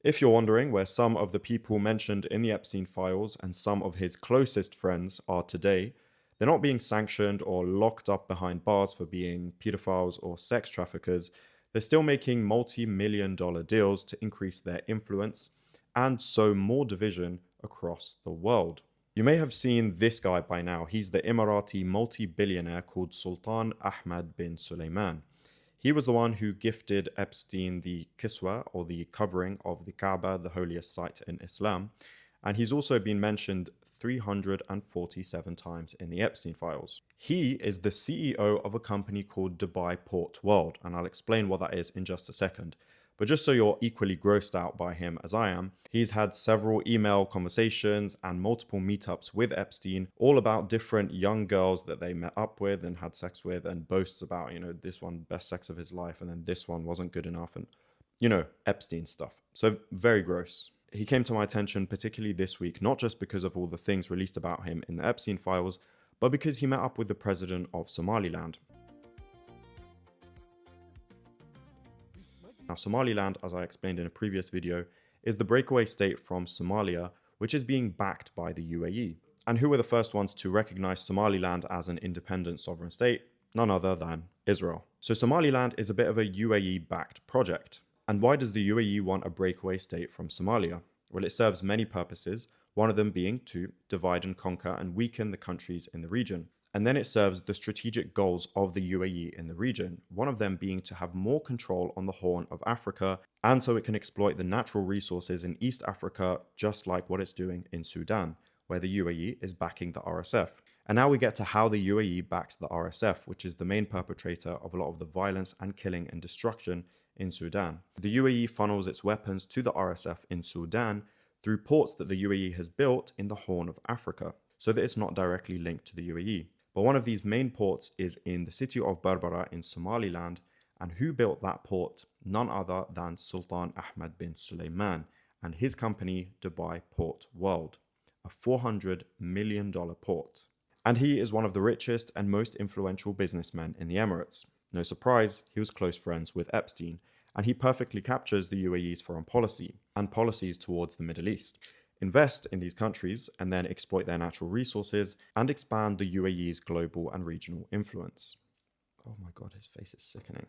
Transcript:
If you're wondering where some of the people mentioned in the Epstein files and some of his closest friends are today, they're not being sanctioned or locked up behind bars for being pedophiles or sex traffickers. They're still making multi-million dollar deals to increase their influence and sow more division across the world. You may have seen this guy by now. He's the Emirati multi-billionaire called Sultan Ahmed bin Suleiman. He was the one who gifted Epstein the kiswa, or the covering of the Kaaba, the holiest site in Islam. And he's also been mentioned 347 times in the Epstein files. He is the CEO of a company called Dubai Port World, and I'll explain what that is in just a second. But just so you're equally grossed out by him as I am, he's had several email conversations and multiple meetups with Epstein, all about different young girls that they met up with and had sex with, and boasts about, this one best sex of his life, and then this one wasn't good enough, and, Epstein stuff. So very gross. He came to my attention particularly this week, not just because of all the things released about him in the Epstein files, but because he met up with the president of Somaliland. Now, Somaliland, as I explained in a previous video, is the breakaway state from Somalia, which is being backed by the UAE. And who were the first ones to recognize Somaliland as an independent sovereign state? None other than Israel. So Somaliland is a bit of a UAE-backed project. And why does the UAE want a breakaway state from Somalia? Well, it serves many purposes, one of them being to divide and conquer and weaken the countries in the region. And then it serves the strategic goals of the UAE in the region, one of them being to have more control on the Horn of Africa, and so it can exploit the natural resources in East Africa, just like what it's doing in Sudan, where the UAE is backing the RSF. And now we get to how the UAE backs the RSF, which is the main perpetrator of a lot of the violence and killing and destruction in Sudan. The UAE funnels its weapons to the RSF in Sudan through ports that the UAE has built in the Horn of Africa, so that it's not directly linked to the UAE. But one of these main ports is in the city of Berbera in Somaliland, and who built that port? None other than Sultan Ahmed bin Suleiman and his company Dubai Port World, a $400 million port. And he is one of the richest and most influential businessmen in the Emirates. No surprise, he was close friends with Epstein, and he perfectly captures the UAE's foreign policy and policies towards the Middle East. Invest in these countries and then exploit their natural resources and expand the UAE's global and regional influence. Oh my God, his face is sickening.